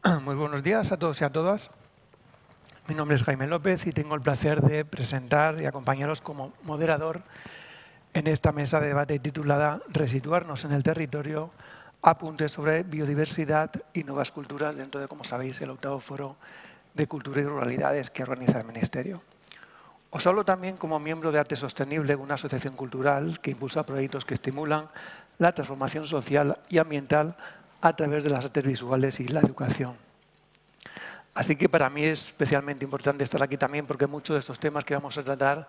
Muy buenos días a todos y a todas. Mi nombre es Jaime López y tengo el placer de presentar y acompañaros como moderador en esta mesa de debate titulada Resituarnos en el territorio, apuntes sobre biodiversidad y nuevas culturas dentro de, como sabéis, el 8º Foro de Cultura y Ruralidades que organiza el Ministerio. Os hablo también como miembro de Arte Sostenible, una asociación cultural que impulsa proyectos que estimulan la transformación social y ambiental a través de las artes visuales y la educación. Así que para mí es especialmente importante estar aquí también porque muchos de estos temas que vamos a tratar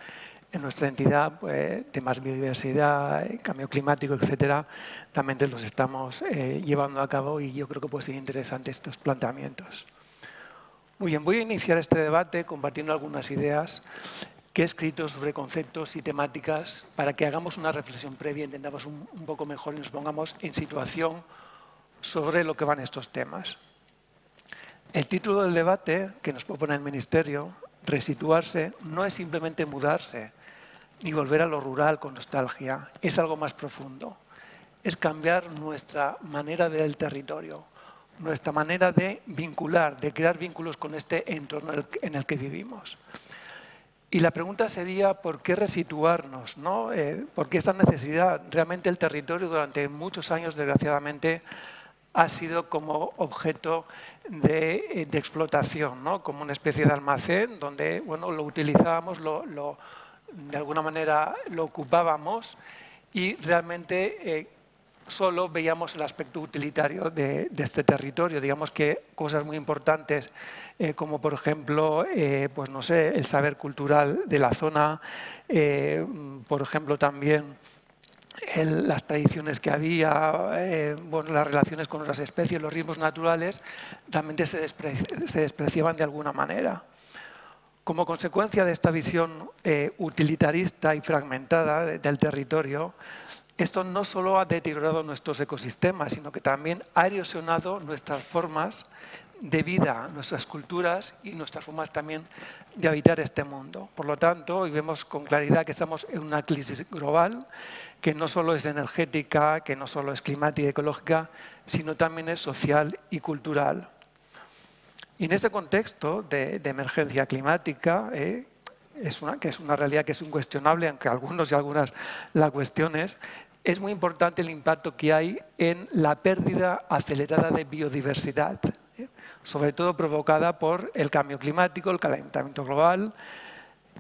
en nuestra entidad, pues, temas de biodiversidad, cambio climático, etcétera, también los estamos llevando a cabo y yo creo que pueden ser interesantes estos planteamientos. Muy bien, voy a iniciar este debate compartiendo algunas ideas que he escrito sobre conceptos y temáticas para que hagamos una reflexión previa, entendamos un poco mejor y nos pongamos en situación sobre lo que van estos temas. El título del debate que nos propone el Ministerio, resituarse, no es simplemente mudarse ni volver a lo rural con nostalgia, es algo más profundo. Es cambiar nuestra manera de ver el territorio, nuestra manera de vincular, de crear vínculos con este entorno en el que vivimos. Y la pregunta sería, ¿por qué resituarnos, ¿no? ¿Por qué esa necesidad? Realmente el territorio durante muchos años, desgraciadamente, ha sido como objeto de explotación, ¿no? Como una especie de almacén donde bueno, lo utilizábamos, de alguna manera lo ocupábamos y realmente solo veíamos el aspecto utilitario de este territorio. Digamos que cosas muy importantes como por ejemplo pues no sé, el saber cultural de la zona, por ejemplo también las tradiciones que había, bueno, las relaciones con otras especies, los ritmos naturales, realmente se despreciaban de alguna manera. Como consecuencia de esta visión utilitarista y fragmentada del territorio, esto no solo ha deteriorado nuestros ecosistemas, sino que también ha erosionado nuestras formas de vida, nuestras culturas y nuestras formas también de habitar este mundo. Por lo tanto, hoy vemos con claridad que estamos en una crisis global que no solo es energética, que no solo es climática y ecológica, sino también es social y cultural. Y en este contexto de emergencia climática, que es una realidad que es incuestionable, aunque algunos y algunas la cuestiones, es muy importante el impacto que hay en la pérdida acelerada de biodiversidad, sobre todo provocada por el cambio climático, el calentamiento global,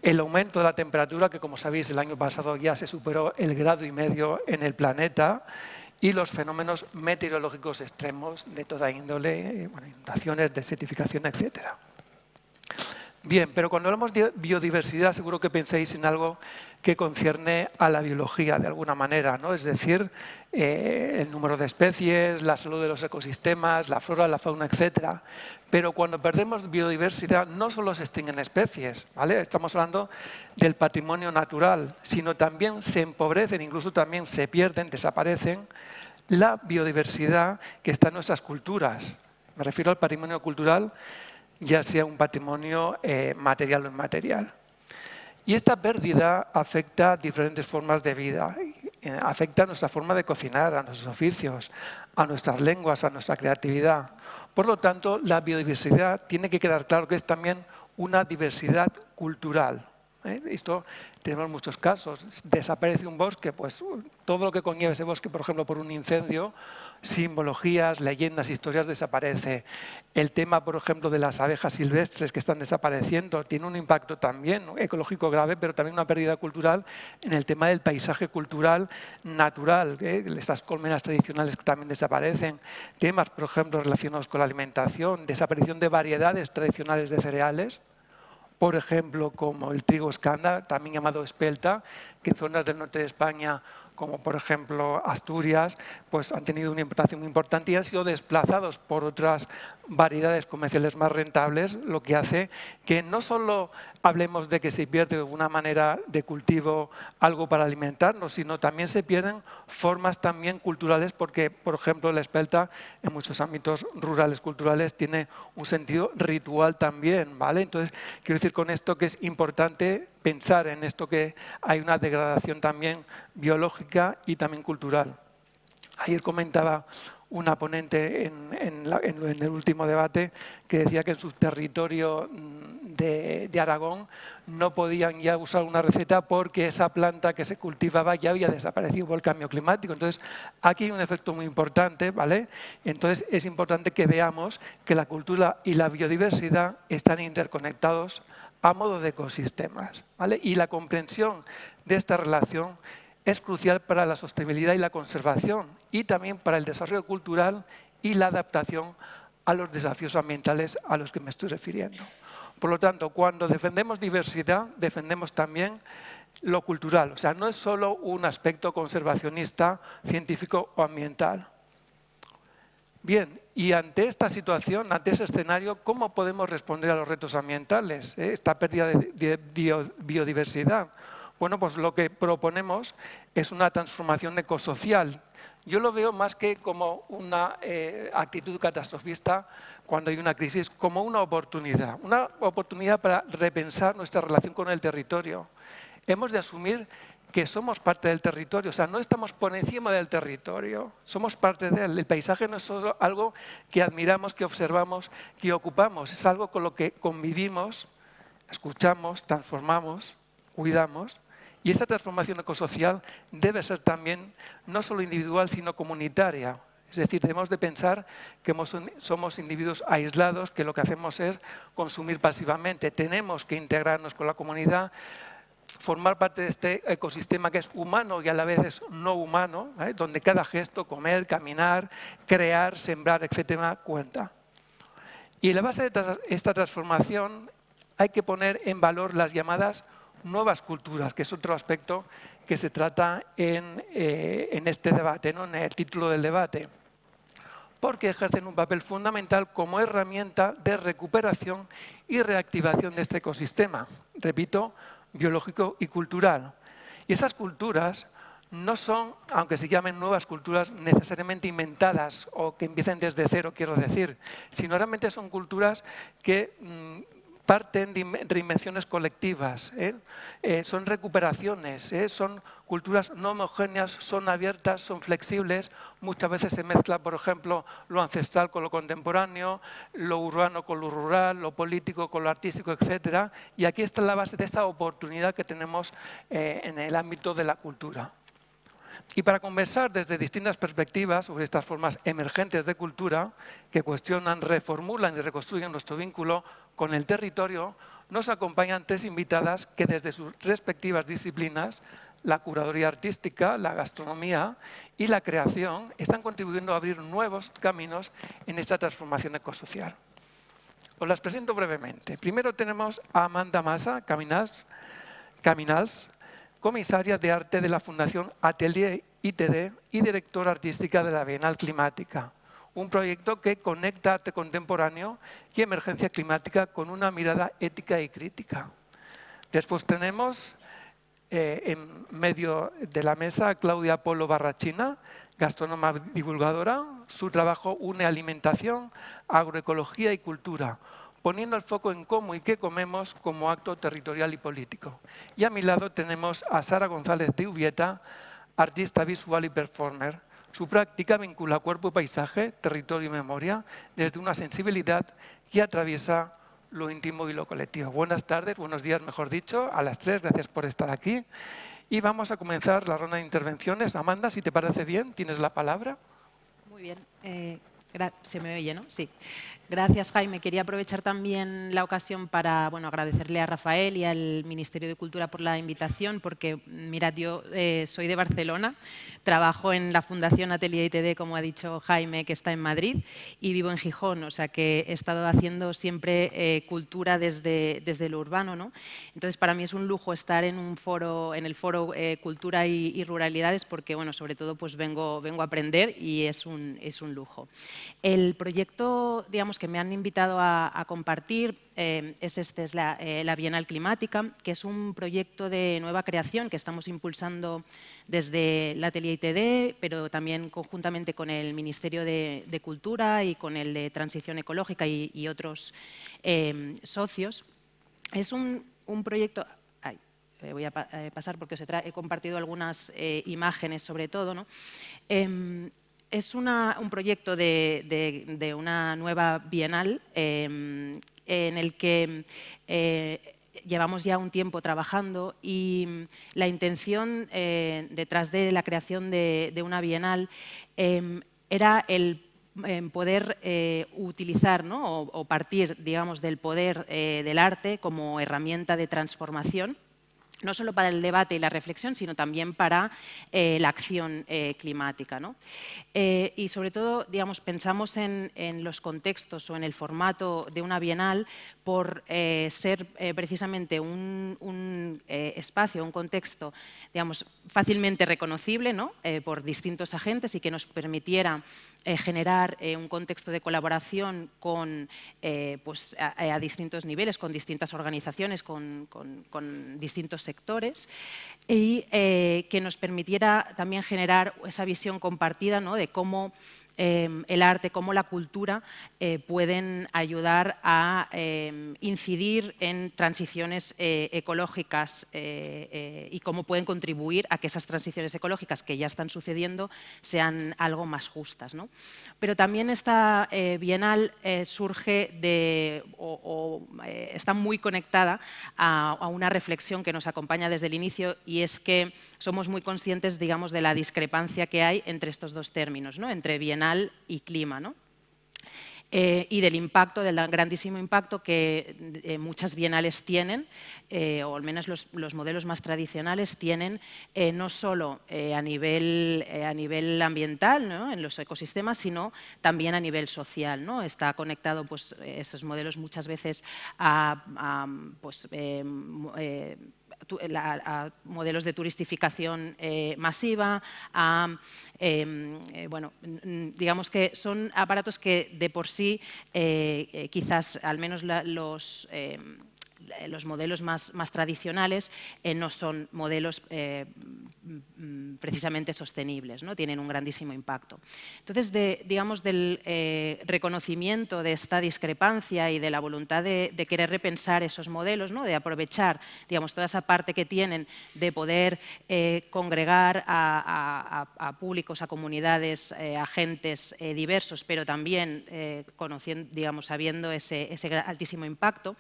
el aumento de la temperatura, que como sabéis el año pasado ya se superó el 1,5 grados en el planeta, y los fenómenos meteorológicos extremos de toda índole, bueno, inundaciones, desertificación, etcétera. Bien, pero cuando hablamos de biodiversidad seguro que pensáis en algo que concierne a la biología de alguna manera, ¿no? Es decir, el número de especies, la salud de los ecosistemas, la flora, la fauna, etcétera. Pero cuando perdemos biodiversidad no solo se extinguen especies, ¿vale? Estamos hablando del patrimonio natural, sino también se empobrecen, incluso también se pierden, desaparecen la biodiversidad que está en nuestras culturas. Me refiero al patrimonio cultural, ya sea un patrimonio material o inmaterial. Y esta pérdida afecta a diferentes formas de vida, afecta a nuestra forma de cocinar, a nuestros oficios, a nuestras lenguas, a nuestra creatividad. Por lo tanto, la biodiversidad tiene que quedar claro que es también una diversidad cultural. Esto tenemos muchos casos. Desaparece un bosque, pues todo lo que conlleva ese bosque, por ejemplo, por un incendio, simbologías, leyendas, historias, desaparece. El tema, por ejemplo, de las abejas silvestres que están desapareciendo tiene un impacto también ecológico grave, pero también una pérdida cultural en el tema del paisaje cultural natural. Estas colmenas tradicionales que también desaparecen. Temas, por ejemplo, relacionados con la alimentación, desaparición de variedades tradicionales de cereales, por ejemplo, como el trigo escanda, también llamado espelta, que en zonas del norte de España, como por ejemplo Asturias, pues han tenido una implantación muy importante y han sido desplazados por otras variedades comerciales más rentables, lo que hace que no solo hablemos de que se pierde una manera de cultivo algo para alimentarnos, sino también se pierden formas también culturales porque, por ejemplo, la espelta en muchos ámbitos rurales culturales tiene un sentido ritual también, ¿vale? Entonces, quiero decir con esto que es importante pensar en esto, que hay una degradación también biológica y también cultural. Ayer comentaba una ponente en el último debate que decía que en su territorio de Aragón no podían ya usar una receta porque esa planta que se cultivaba ya había desaparecido por el cambio climático. Entonces, aquí hay un efecto muy importante, ¿vale? Entonces, es importante que veamos que la cultura y la biodiversidad están interconectados a modo de ecosistemas, ¿vale? Y la comprensión de esta relación es crucial para la sostenibilidad y la conservación y también para el desarrollo cultural y la adaptación a los desafíos ambientales a los que me estoy refiriendo. Por lo tanto, cuando defendemos diversidad, defendemos también lo cultural. O sea, no es solo un aspecto conservacionista, científico o ambiental. Bien, y ante esta situación, ante ese escenario, ¿cómo podemos responder a los retos ambientales? Esta pérdida de biodiversidad. Bueno, pues lo que proponemos es una transformación ecosocial. Yo lo veo más que como una actitud catastrofista cuando hay una crisis, como una oportunidad para repensar nuestra relación con el territorio. Hemos de asumir que somos parte del territorio, o sea, no estamos por encima del territorio, somos parte de él. El paisaje no es solo algo que admiramos, que observamos, que ocupamos, es algo con lo que convivimos, escuchamos, transformamos, cuidamos. Y esa transformación ecosocial debe ser también no solo individual, sino comunitaria. Es decir, debemos de pensar que somos individuos aislados, que lo que hacemos es consumir pasivamente. Tenemos que integrarnos con la comunidad, formar parte de este ecosistema que es humano y a la vez es no humano, donde cada gesto, comer, caminar, crear, sembrar, etcétera, cuenta. Y en la base de esta transformación hay que poner en valor las llamadas nuevas culturas, que es otro aspecto que se trata en este debate, ¿no? En el título del debate, porque ejercen un papel fundamental como herramienta de recuperación y reactivación de este ecosistema, repito, biológico y cultural. Y esas culturas no son, aunque se llamen nuevas culturas, necesariamente inventadas o que empiecen desde cero, quiero decir, sino realmente son culturas que parten de reinvenciones colectivas, son recuperaciones, son culturas no homogéneas, son abiertas, son flexibles, muchas veces se mezcla, por ejemplo, lo ancestral con lo contemporáneo, lo urbano con lo rural, lo político con lo artístico, etcétera, y aquí está la base de esta oportunidad que tenemos en el ámbito de la cultura. Y para conversar desde distintas perspectivas sobre estas formas emergentes de cultura que cuestionan, reformulan y reconstruyen nuestro vínculo con el territorio, nos acompañan tres invitadas que desde sus respectivas disciplinas, la curaduría artística, la gastronomía y la creación, están contribuyendo a abrir nuevos caminos en esta transformación ecosocial. Os las presento brevemente. Primero tenemos a Amanda Massa Caminals, comisaria de arte de la Fundación Atelier ITD y directora artística de la Bienal Climática, un proyecto que conecta arte contemporáneo y emergencia climática con una mirada ética y crítica. Después tenemos en medio de la mesa a Claudia Polo Barrachina, gastrónoma divulgadora. Su trabajo une alimentación, agroecología y cultura, poniendo el foco en cómo y qué comemos como acto territorial y político. Y a mi lado tenemos a Sara González de Ubieta, artista visual y performer. Su práctica vincula cuerpo y paisaje, territorio y memoria, desde una sensibilidad que atraviesa lo íntimo y lo colectivo. Buenas tardes, buenos días, mejor dicho, a las tres, gracias por estar aquí. Y vamos a comenzar la ronda de intervenciones. Amanda, si te parece bien, tienes la palabra. Muy bien. ¿Se me oye, no? Sí. Gracias, Jaime. Quería aprovechar también la ocasión para agradecerle a Rafael y al Ministerio de Cultura por la invitación, porque, mirad, yo soy de Barcelona, trabajo en la Fundación Atelier ITD, como ha dicho Jaime, que está en Madrid, y vivo en Gijón, o sea que he estado haciendo siempre cultura desde lo urbano, ¿no? Entonces, para mí es un lujo estar en un foro, en el foro Cultura y Ruralidades, porque, bueno, sobre todo, pues vengo a aprender y es un lujo. El proyecto, digamos, que me han invitado a compartir es la Bienal Climática, que es un proyecto de nueva creación que estamos impulsando desde la Atelier ITD, pero también conjuntamente con el Ministerio de Cultura y con el de Transición Ecológica y otros socios. Es un proyecto... voy a pasar porque he compartido algunas imágenes sobre todo, ¿no? Es un proyecto de una nueva bienal en el que llevamos ya un tiempo trabajando y la intención detrás de la creación de una bienal era el poder utilizar, ¿no? o partir, digamos, del poder del arte como herramienta de transformación, no solo para el debate y la reflexión, sino también para la acción climática, ¿no? Y sobre todo, digamos, pensamos en los contextos o en el formato de una bienal por ser precisamente un espacio, un contexto, digamos, fácilmente reconocible, ¿no? Por distintos agentes y que nos permitiera generar un contexto de colaboración con, pues a distintos niveles, con distintas organizaciones, con distintos sectores y que nos permitiera también generar esa visión compartida, ¿no? de cómo el arte, cómo la cultura pueden ayudar a incidir en transiciones ecológicas y cómo pueden contribuir a que esas transiciones ecológicas que ya están sucediendo sean algo más justas, ¿no? Pero también esta bienal surge está muy conectada a una reflexión que nos acompaña desde el inicio, y es que somos muy conscientes, digamos, de la discrepancia que hay entre estos dos términos, ¿no? Entre bienal y clima, ¿no? Y del impacto, del grandísimo impacto que muchas bienales tienen, o al menos los modelos más tradicionales tienen, no solo a nivel ambiental, ¿no? en los ecosistemas, sino también a nivel social, ¿no? Está conectado, pues, estos modelos muchas veces a modelos de turistificación masiva, bueno, digamos que son aparatos que de por sí quizás al menos los modelos más tradicionales no son modelos precisamente sostenibles, ¿no? Tienen un grandísimo impacto. Entonces, digamos, del reconocimiento de esta discrepancia y de la voluntad de querer repensar esos modelos, ¿no? De aprovechar, digamos, toda esa parte que tienen de poder congregar a públicos, a comunidades, agentes diversos, pero también conociendo, digamos, sabiendo ese altísimo impacto,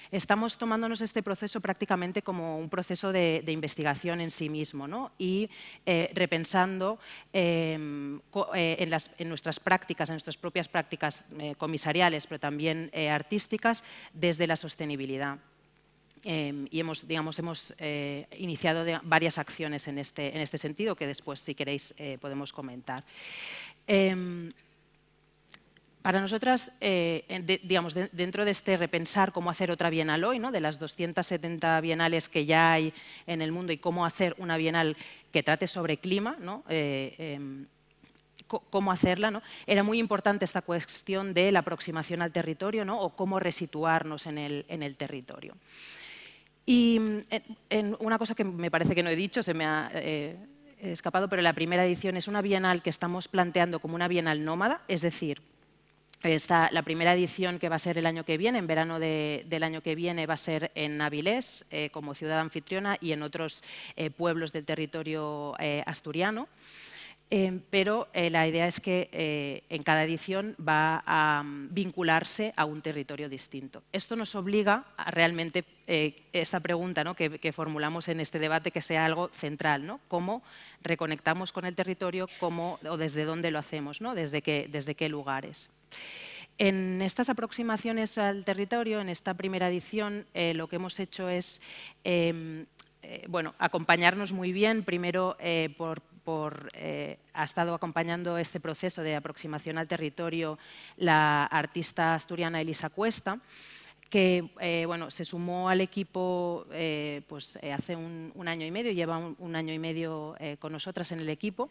estamos tomándonos este proceso prácticamente como un proceso de investigación en sí mismo, ¿no? Y repensando en nuestras prácticas, en nuestras propias prácticas comisariales, pero también artísticas, desde la sostenibilidad. Y hemos iniciado varias acciones en este sentido, que después, si queréis, podemos comentar. Para nosotras, digamos, dentro de este repensar cómo hacer otra bienal hoy, ¿no? De las 270 bienales que ya hay en el mundo, y cómo hacer una bienal que trate sobre clima, ¿no? Cómo hacerla, ¿no? Era muy importante esta cuestión de la aproximación al territorio, ¿no? O cómo resituarnos en el territorio. Y una cosa que me parece que no he dicho, se me ha escapado, pero la primera edición es una bienal que estamos planteando como una bienal nómada, es decir, la primera edición, que va a ser el año que viene, en verano del año que viene, va a ser en Avilés como ciudad anfitriona y en otros pueblos del territorio asturiano. Pero la idea es que en cada edición va a vincularse a un territorio distinto. Esto nos obliga a realmente esta pregunta, ¿no? que formulamos en este debate, que sea algo central, ¿no? ¿Cómo reconectamos con el territorio? ¿O desde dónde lo hacemos? ¿no? ¿Desde qué lugares? En estas aproximaciones al territorio, en esta primera edición, lo que hemos hecho es bueno, acompañarnos muy bien, primero ha estado acompañando este proceso de aproximación al territorio la artista asturiana Elisa Cuesta, que bueno, se sumó al equipo hace un año y medio, lleva un año y medio con nosotras en el equipo.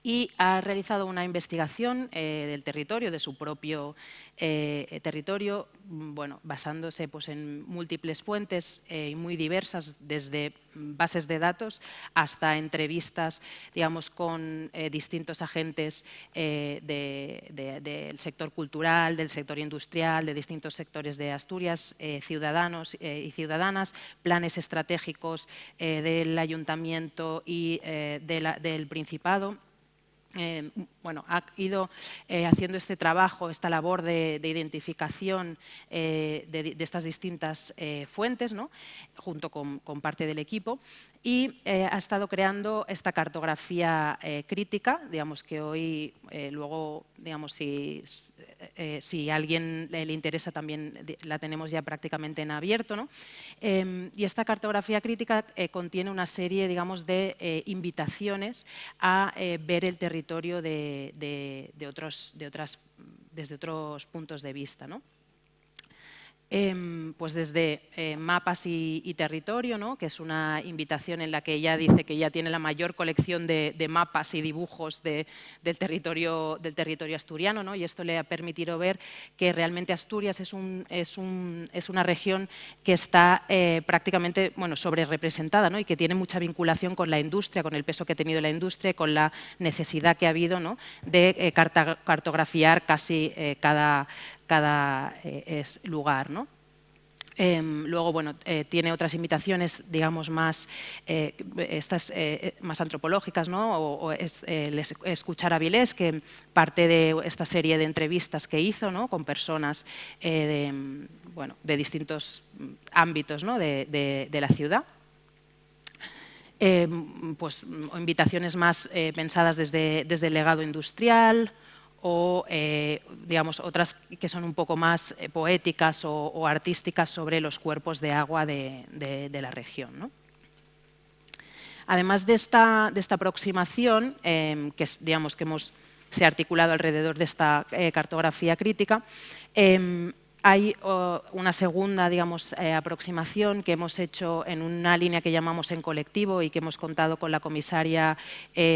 Y ha realizado una investigación del territorio, de su propio territorio, bueno, basándose, pues, en múltiples fuentes muy diversas, desde bases de datos hasta entrevistas, digamos, con distintos agentes del sector cultural, del sector industrial, de distintos sectores de Asturias, ciudadanos y ciudadanas, planes estratégicos del Ayuntamiento y del Principado. bueno, ha ido haciendo este trabajo, esta labor de identificación de estas distintas fuentes, ¿no? Junto con parte del equipo, y ha estado creando esta cartografía crítica, digamos que hoy, luego, digamos, si a alguien le interesa, también la tenemos ya prácticamente en abierto, ¿no? Y esta cartografía crítica contiene una serie, digamos, de invitaciones a ver el territorio desde otros puntos de vista, ¿no? Pues desde mapas y territorio, ¿no? Que es una invitación en la que ella dice que ya tiene la mayor colección de mapas y dibujos del territorio asturiano, ¿no? Y esto le ha permitido ver que realmente Asturias es una región que está prácticamente, bueno, sobrerepresentada, ¿no? Y que tiene mucha vinculación con la industria, con el peso que ha tenido la industria, con la necesidad que ha habido, ¿no? De cartografiar casi cada lugar, ¿no? Luego, bueno, tiene otras invitaciones, digamos, más más antropológicas, ¿no? O escuchar a Vilés, que parte de esta serie de entrevistas que hizo, ¿no? Con personas de distintos ámbitos, ¿no? de la ciudad. Pues invitaciones más pensadas desde el legado industrial, o digamos otras que son un poco más poéticas o artísticas sobre los cuerpos de agua de la región, ¿no? Además de esta aproximación, que digamos que se ha articulado alrededor de esta cartografía crítica, hay una segunda, digamos, aproximación que hemos hecho en una línea que llamamos En Colectivo y que hemos contado con la comisaria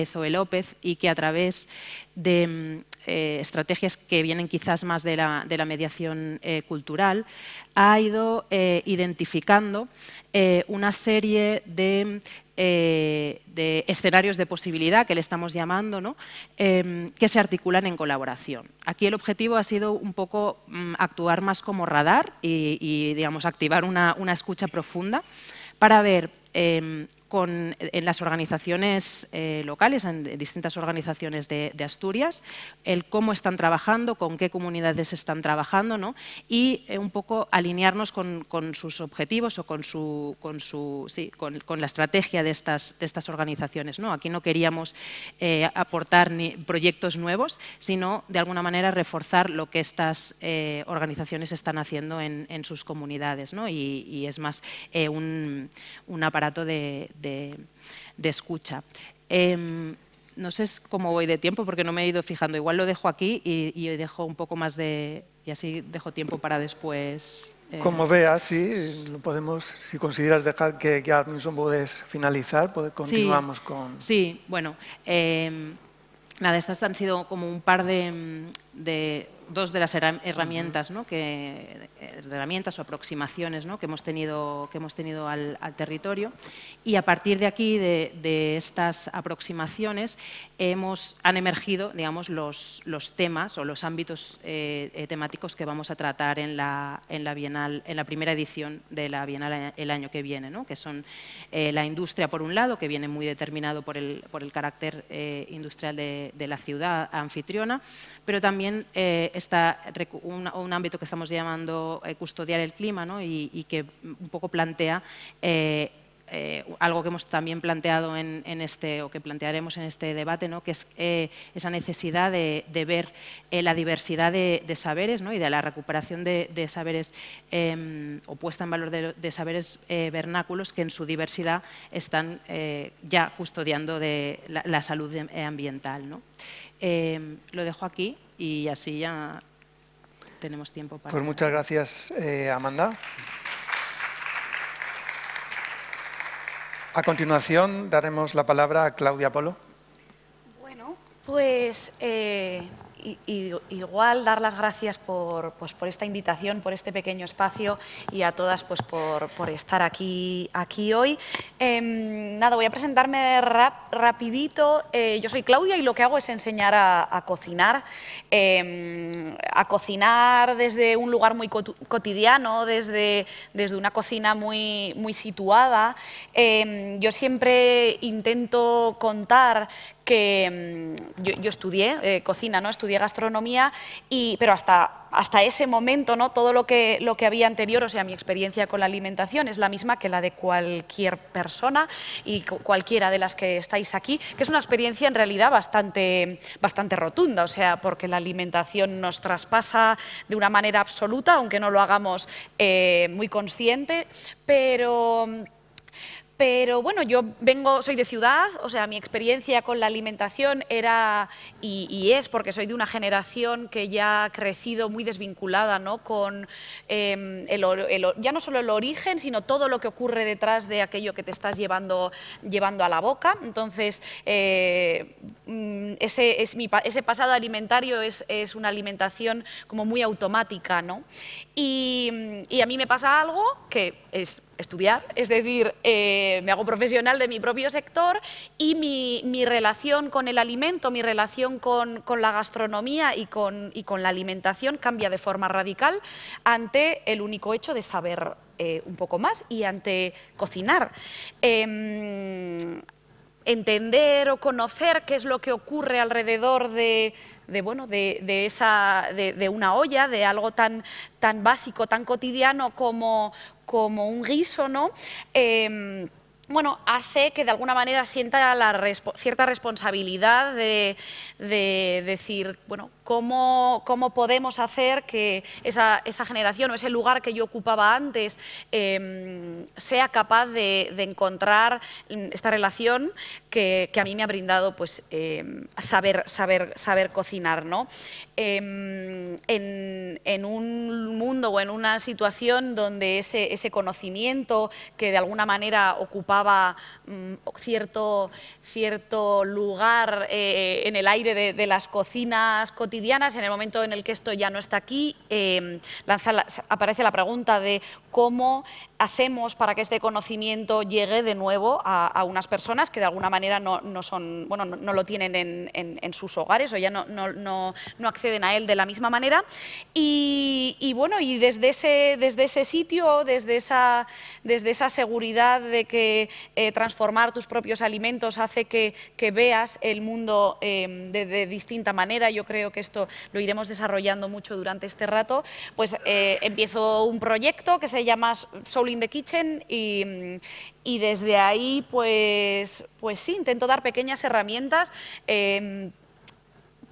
Zoe López, y que a través de estrategias que vienen quizás más de la mediación cultural, ha ido identificando una serie de escenarios de posibilidad, que le estamos llamando, ¿no? Que se articulan en colaboración. Aquí el objetivo ha sido un poco actuar más como radar y digamos, activar una escucha profunda para ver en las organizaciones locales, en distintas organizaciones de Asturias, el cómo están trabajando, con qué comunidades están trabajando, ¿no? Y un poco alinearnos con sus objetivos o con la estrategia de estas organizaciones, ¿no? Aquí no queríamos aportar ni proyectos nuevos, sino de alguna manera reforzar lo que estas organizaciones están haciendo en sus comunidades, ¿no? Y es más un aparato de escucha. No sé cómo voy de tiempo, porque no me he ido fijando. Igual lo dejo aquí y dejo un poco más y así dejo tiempo para después. Como veas, sí, lo podemos, si consideras dejar que ya mismo puedes finalizar, continuamos con... Sí, bueno. Nada, estas han sido como un par dos de las herramientas, ¿no? Herramientas o aproximaciones, ¿no? que hemos tenido al territorio, y a partir de aquí, de estas aproximaciones, han emergido, digamos, los temas o los ámbitos temáticos que vamos a tratar en la Bienal, en la primera edición de la Bienal el año que viene, ¿no? Que son la industria, por un lado, que viene muy determinado por el carácter industrial de la ciudad anfitriona, pero también está un ámbito que estamos llamando custodiar el clima, ¿no? y que un poco plantea algo que hemos también planteado o que plantearemos en este debate, ¿no? Que es esa necesidad de ver la diversidad de saberes, ¿no? Y de la recuperación de saberes o puesta en valor de saberes vernáculos que en su diversidad están ya custodiando de la salud ambiental, ¿no? Lo dejo aquí y así ya tenemos tiempo para... Pues muchas gracias, Amanda. A continuación daremos la palabra a Claudia Polo. Bueno, pues igual dar las gracias por esta invitación, por este pequeño espacio, y a todas pues por estar aquí hoy. Nada, voy a presentarme rapidito. Yo soy Claudia y lo que hago es enseñar a cocinar. A cocinar desde un lugar muy cotidiano, desde una cocina muy situada. Yo siempre intento contar que yo estudié cocina, ¿no? Estudié gastronomía, pero hasta ese momento, ¿no? Todo lo que había anterior, o sea, mi experiencia con la alimentación es la misma que la de cualquier persona y cualquiera de las que estáis aquí, que es una experiencia en realidad bastante rotunda, o sea, porque la alimentación nos traspasa de una manera absoluta, aunque no lo hagamos muy consciente, pero bueno, soy de ciudad, o sea, mi experiencia con la alimentación era y es porque soy de una generación que ya ha crecido muy desvinculada, ¿no? Con ya no solo el origen, sino todo lo que ocurre detrás de aquello que te estás llevando a la boca. Entonces, ese pasado alimentario es una alimentación como muy automática, ¿no? Y a mí me pasa algo que es estudiar, es decir, me hago profesional de mi propio sector y mi relación con el alimento, mi relación con la gastronomía y con la alimentación cambia de forma radical ante el único hecho de saber un poco más y ante cocinar. Entender o conocer qué es lo que ocurre alrededor de una olla, de algo tan básico, tan cotidiano como un guiso, ¿no? Bueno, hace que de alguna manera sienta cierta responsabilidad de decir, bueno, ¿cómo podemos hacer que esa generación o ese lugar que yo ocupaba antes sea capaz de encontrar esta relación que a mí me ha brindado pues, saber cocinar, ¿no? En un mundo o en una situación donde ese conocimiento que de alguna manera ocupaba cierto lugar en el aire de las cocinas cotidianas, en el momento en el que esto ya no está aquí, aparece la pregunta de cómo hacemos para que este conocimiento llegue de nuevo a unas personas que de alguna manera no lo tienen en sus hogares o ya no acceden a él de la misma manera. Y bueno, y desde ese sitio, desde esa seguridad de que transformar tus propios alimentos hace que veas el mundo de distinta manera. Yo creo que esto lo iremos desarrollando mucho durante este rato. Pues empiezo un proyecto que se llama Soul in the Kitchen y desde ahí pues sí, intento dar pequeñas herramientas.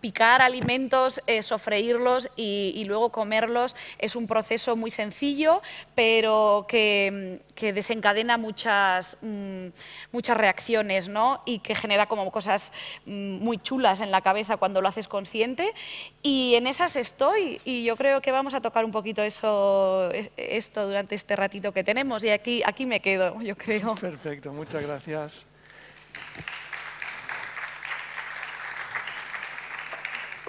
Picar alimentos, sofreírlos y luego comerlos es un proceso muy sencillo, pero que desencadena muchas reacciones, ¿no? Y que genera como cosas muy chulas en la cabeza cuando lo haces consciente. Y en esas estoy, y yo creo que vamos a tocar un poquito esto durante este ratito que tenemos, y aquí me quedo, yo creo. Perfecto, muchas gracias.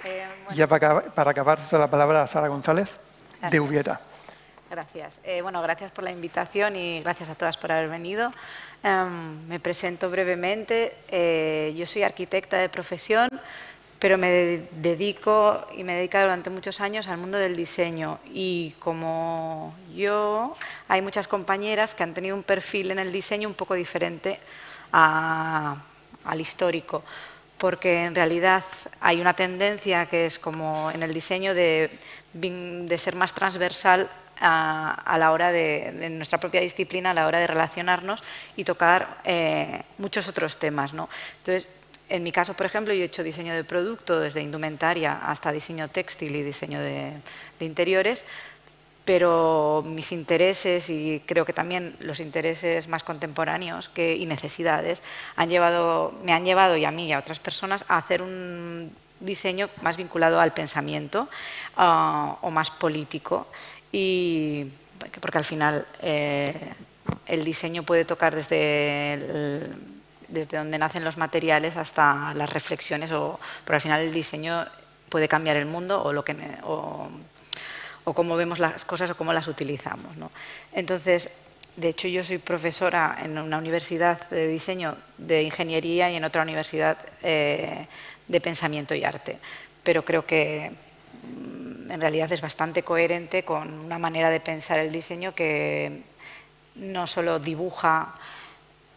Bueno. Ya para acabar, la palabra a Sara González, Gracias. de Ubieta. Gracias. Bueno, gracias por la invitación y gracias a todas por haber venido. Me presento brevemente. Yo soy arquitecta de profesión, pero me dedico y me he dedicado durante muchos años al mundo del diseño. Y como yo, hay muchas compañeras que han tenido un perfil en el diseño un poco diferente al histórico, porque en realidad hay una tendencia que es como en el diseño de ser más transversal a la hora de nuestra propia disciplina, a la hora de relacionarnos y tocar muchos otros temas, ¿no? Entonces, en mi caso, por ejemplo, yo he hecho diseño de producto desde indumentaria hasta diseño textil y diseño de interiores, pero mis intereses y creo que también los intereses más contemporáneos y necesidades me han llevado y a mí y a otras personas a hacer un diseño más vinculado al pensamiento o más político, y porque al final el diseño puede tocar desde donde nacen los materiales hasta las reflexiones, pero al final el diseño puede cambiar el mundo o cómo vemos las cosas o cómo las utilizamos, ¿no? Entonces, de hecho, yo soy profesora en una universidad de diseño de ingeniería y en otra universidad de pensamiento y arte, pero creo que en realidad es bastante coherente con una manera de pensar el diseño que no solo dibuja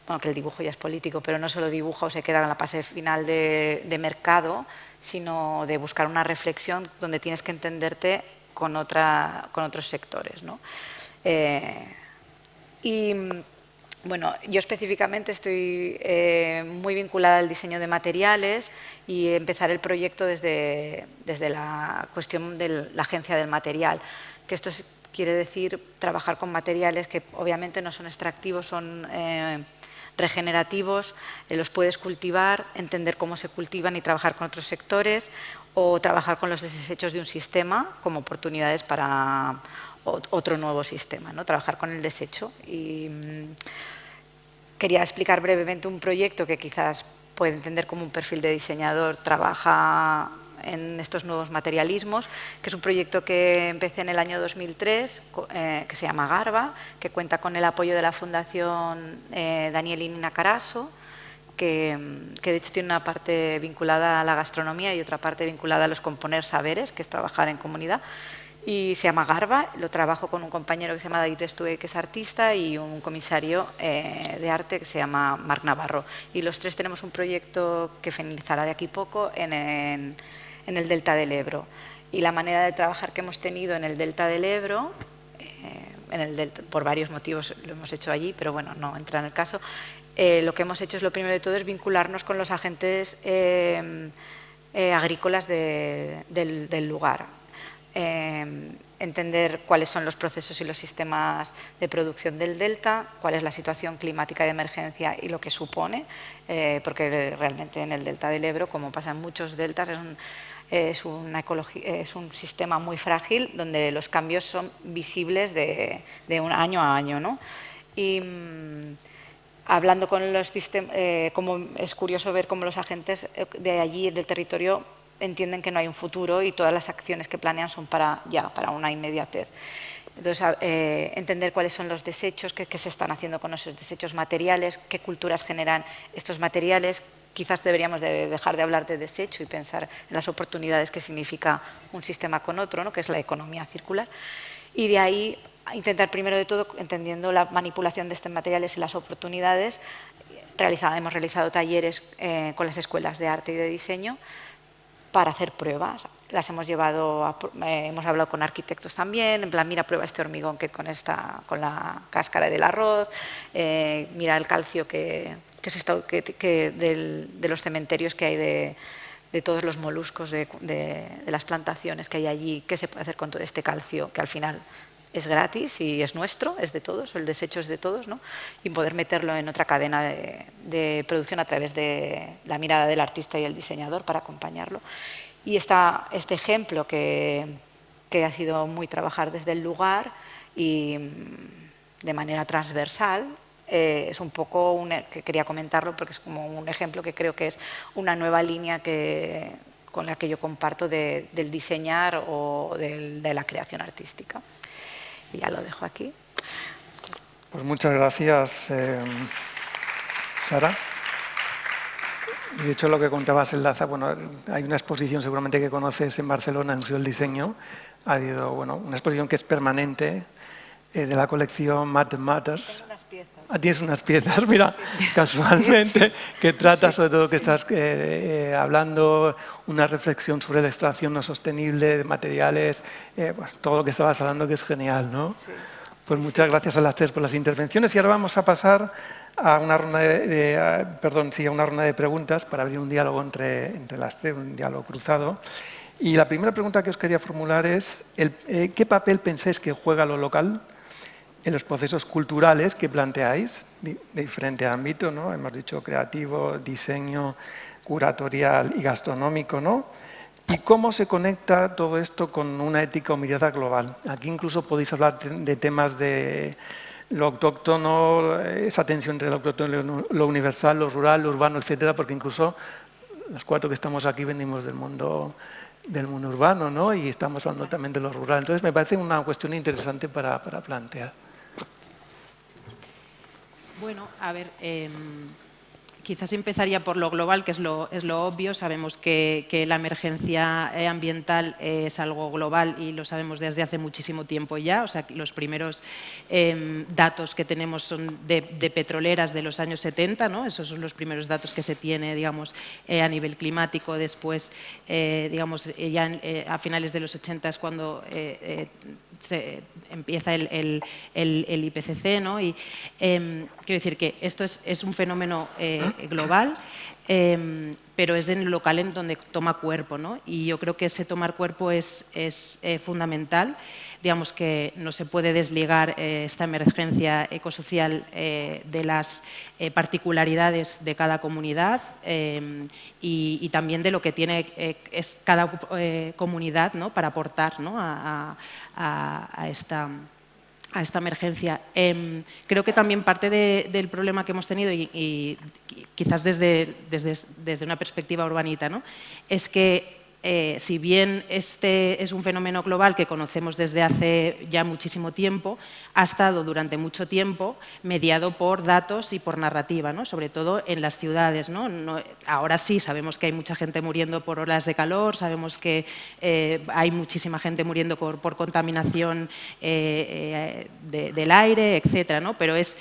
bueno, que el dibujo ya es político, pero no solo dibuja o se queda en la fase final de mercado, sino de buscar una reflexión donde tienes que entenderte con otros sectores, ¿no? Y bueno, yo específicamente estoy muy vinculada al diseño de materiales y empezar el proyecto desde la cuestión de la agencia del material, que esto quiere decir trabajar con materiales que obviamente no son extractivos, son regenerativos, los puedes cultivar, entender cómo se cultivan y trabajar con otros sectores, o trabajar con los desechos de un sistema como oportunidades para otro nuevo sistema, ¿no? Trabajar con el desecho. Y quería explicar brevemente un proyecto que quizás puede entender como un perfil de diseñador trabaja en estos nuevos materialismos, que es un proyecto que empecé en el año 2003, que se llama Garba, que cuenta con el apoyo de la Fundación Daniel y Nina Carasso, que de hecho tiene una parte vinculada a la gastronomía y otra parte vinculada a los componer saberes, que es trabajar en comunidad. Y se llama Garba, lo trabajo con un compañero que se llama David Estue, que es artista, y un comisario de arte que se llama Marc Navarro. Y los tres tenemos un proyecto que finalizará de aquí poco en el Delta del Ebro. Y la manera de trabajar que hemos tenido en el Delta del Ebro, por varios motivos lo hemos hecho allí, pero bueno, no entra en el caso. Lo que hemos hecho es, lo primero de todo, es vincularnos con los agentes agrícolas del lugar. Entender cuáles son los procesos y los sistemas de producción del delta, cuál es la situación climática de emergencia y lo que supone, porque realmente en el delta del Ebro, como pasa en muchos deltas, es un sistema muy frágil donde los cambios son visibles de un año a año, ¿no? Y hablando con los sistemas, como es curioso ver cómo los agentes de allí, del territorio, entienden que no hay un futuro y todas las acciones que planean son para una inmediatez. Entonces, entender cuáles son los desechos, qué se están haciendo con esos desechos materiales, qué culturas generan estos materiales. Quizás deberíamos dejar de hablar de desecho y pensar en las oportunidades que significa un sistema con otro, ¿no? Que es la economía circular. Y de ahí intentar, primero de todo, entendiendo la manipulación de estos materiales y las oportunidades, hemos realizado talleres con las escuelas de arte y de diseño para hacer pruebas. Las hemos llevado, hemos hablado con arquitectos también, en plan, mira, prueba este hormigón que con la cáscara del arroz, mira el calcio de los cementerios que hay de todos los moluscos de las plantaciones que hay allí, qué se puede hacer con todo este calcio que al final es gratis y es nuestro, es de todos, el desecho es de todos, ¿no? Y poder meterlo en otra cadena de producción a través de la mirada del artista y el diseñador para acompañarlo. Y este ejemplo que ha sido muy trabajar desde el lugar y de manera transversal, es un poco que quería comentarlo porque es como un ejemplo que creo que es una nueva línea con la que yo comparto del diseñar o de la creación artística. Y ya lo dejo aquí. Pues muchas gracias, Sara. De hecho, lo que contabas enlaza, bueno, hay una exposición seguramente que conoces en Barcelona, en el Museo del Diseño. Ha habido, bueno, una exposición que es permanente de la colección Math Matters. Tengo unas piezas. Ah, tienes unas piezas, mira, sí. Casualmente, sí. Que trata sobre todo que estás hablando una reflexión sobre la extracción no sostenible de materiales, pues, todo lo que estabas hablando que es genial, ¿no? Sí. Pues muchas gracias a las tres por las intervenciones y ahora vamos a pasar a una ronda a una ronda de preguntas para abrir un diálogo entre las tres, un diálogo cruzado. Y la primera pregunta que os quería formular es ¿qué papel pensáis que juega lo local en los procesos culturales que planteáis de diferente ámbito, ¿no? Hemos dicho creativo, diseño, curatorial y gastronómico, ¿no? ¿Y cómo se conecta todo esto con una ética o mirada global? Aquí incluso podéis hablar de temas de lo autóctono, esa tensión entre lo autóctono, lo universal, lo rural, lo urbano, etcétera, porque incluso los cuatro que estamos aquí venimos del mundo urbano, ¿no? Y estamos hablando también de lo rural. Entonces me parece una cuestión interesante para plantear. Bueno, a ver, Quizás empezaría por lo global, que es lo obvio. Sabemos que la emergencia ambiental es algo global y lo sabemos desde hace muchísimo tiempo ya. O sea, los primeros datos que tenemos son de petroleras de los años 70, ¿no? Esos son los primeros datos que se tiene, digamos, a nivel climático. Después, digamos, ya a finales de los 80 es cuando se empieza el IPCC, ¿no? Y quiero decir que esto es un fenómeno global, pero es en lo local en donde toma cuerpo, ¿no? Y yo creo que ese tomar cuerpo es fundamental. Digamos que no se puede desligar esta emergencia ecosocial de las particularidades de cada comunidad y también de lo que tiene cada comunidad, ¿no?, para aportar, ¿no?, a esta emergencia. Creo que también parte del problema que hemos tenido, y quizás desde una perspectiva urbanita, ¿no?, es que si bien este es un fenómeno global que conocemos desde hace ya muchísimo tiempo, ha estado durante mucho tiempo mediado por datos y por narrativa, ¿no?, sobre todo en las ciudades, ¿no? Ahora sí sabemos que hay mucha gente muriendo por olas de calor, sabemos que hay muchísima gente muriendo por contaminación del aire, etcétera, ¿no? Pero es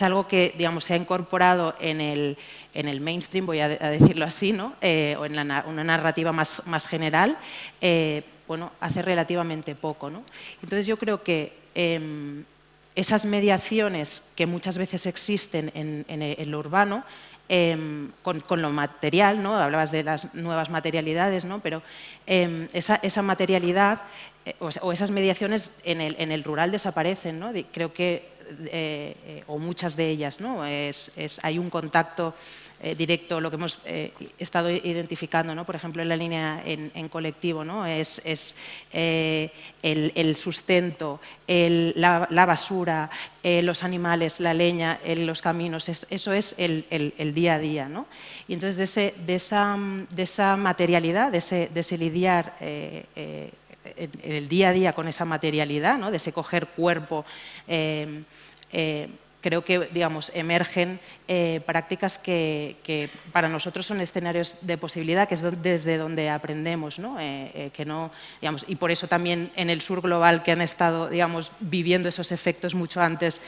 algo que, digamos, se ha incorporado en el mainstream, voy a decirlo así, ¿no?, o en una narrativa más general, bueno, hace relativamente poco, ¿no? Entonces yo creo que esas mediaciones que muchas veces existen en lo urbano, con lo material, ¿no?, hablabas de las nuevas materialidades, ¿no?, pero esa materialidad o esas mediaciones en el rural desaparecen, ¿no? Creo que o muchas de ellas, ¿no? Hay un contacto directo, lo que hemos estado identificando, ¿no?, por ejemplo, en la línea en colectivo, ¿no?, es el sustento, la basura, los animales, la leña, los caminos, eso es el día a día, ¿no? Y entonces de esa materialidad, de ese lidiar en el día a día con esa materialidad, ¿no?, de ese coger cuerpo, creo que, digamos, emergen prácticas que para nosotros son escenarios de posibilidad, que es desde donde aprendemos, ¿no? Que no, digamos, y por eso también en el sur global, que han estado, digamos, viviendo esos efectos mucho antes,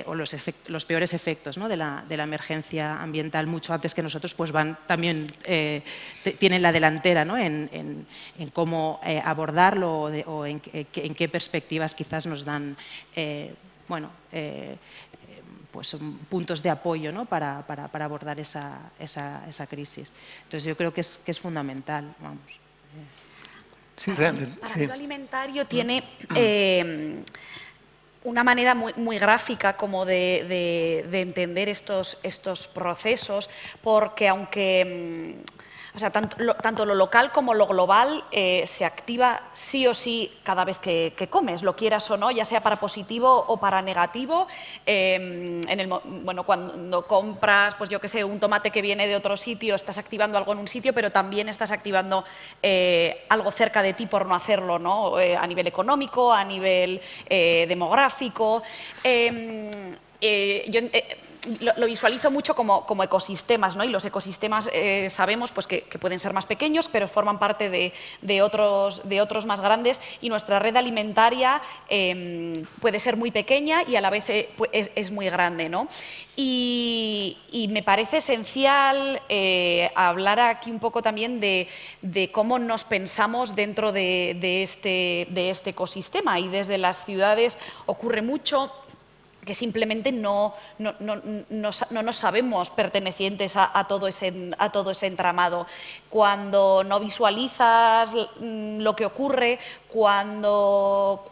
o los peores efectos, ¿no?, de la emergencia ambiental mucho antes que nosotros, pues van también, tienen la delantera, ¿no?, en cómo abordarlo o en qué perspectivas quizás nos dan bueno, pues puntos de apoyo, ¿no?, para abordar esa crisis. Entonces yo creo que es fundamental, vamos. Sí, Para sí. lo alimentario tiene una manera muy gráfica como de entender estos procesos, porque aunque o sea, tanto lo local como lo global se activa sí o sí cada vez que comes, lo quieras o no, ya sea para positivo o para negativo. Bueno, cuando compras, pues yo qué sé, un tomate que viene de otro sitio, estás activando algo en un sitio, pero también estás activando algo cerca de ti por no hacerlo, ¿no? A nivel económico, a nivel demográfico. Lo visualizo mucho como ecosistemas, ¿no? Y los ecosistemas sabemos pues, que pueden ser más pequeños, pero forman parte de otros más grandes, y nuestra red alimentaria puede ser muy pequeña y a la vez es muy grande, ¿no? Y me parece esencial hablar aquí un poco también de cómo nos pensamos dentro de este ecosistema, y desde las ciudades ocurre mucho que simplemente no nos sabemos pertenecientes a todo ese entramado. Cuando no visualizas lo que ocurre, cuando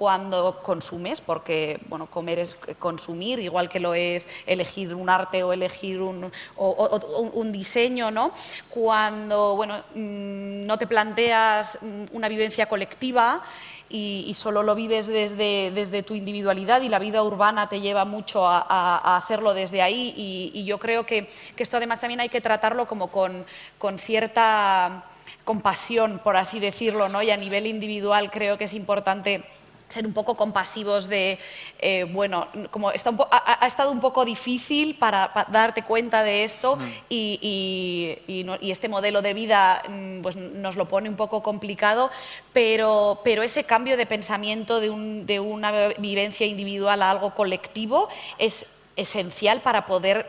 consumes, porque bueno, comer es consumir, igual que lo es elegir un arte o elegir un diseño, ¿no? Cuando bueno, no te planteas una vivencia colectiva y solo lo vives desde tu individualidad, y la vida urbana te lleva mucho a hacerlo desde ahí, y yo creo que esto además también hay que tratarlo como con cierta compasión, por así decirlo, ¿no? Y a nivel individual creo que es importante ser un poco compasivos de, bueno, como ha estado un poco difícil para darte cuenta de esto y este modelo de vida pues nos lo pone un poco complicado, pero ese cambio de pensamiento de una vivencia individual a algo colectivo es esencial para poder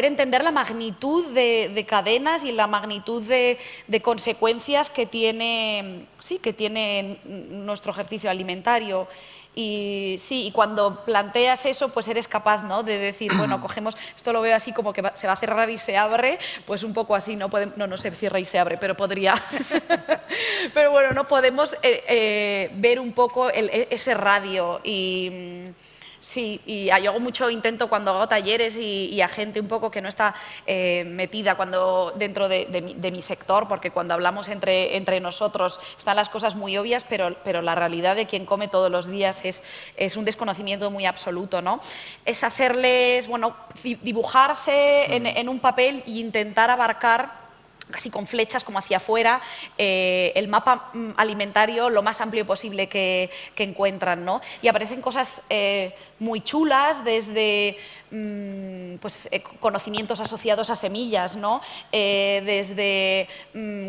entender la magnitud de cadenas y la magnitud de consecuencias que tiene nuestro ejercicio alimentario. Y sí, y cuando planteas eso, pues eres capaz, ¿no?, de decir, bueno, cogemos, esto lo veo así como que se va a cerrar y se abre, pues un poco así, no se cierra y se abre, pero podría. Pero bueno, no podemos ver un poco ese radio y... Sí, y yo hago mucho intento cuando hago talleres y a gente un poco que no está metida dentro de mi sector, porque cuando hablamos entre nosotros están las cosas muy obvias, pero la realidad de quien come todos los días es un desconocimiento muy absoluto, ¿no? Es hacerles, bueno, dibujarse en un papel e intentar abarcar casi con flechas como hacia afuera, el mapa alimentario lo más amplio posible que encuentran, ¿no? Y aparecen cosas muy chulas, desde pues, conocimientos asociados a semillas, ¿no? Desde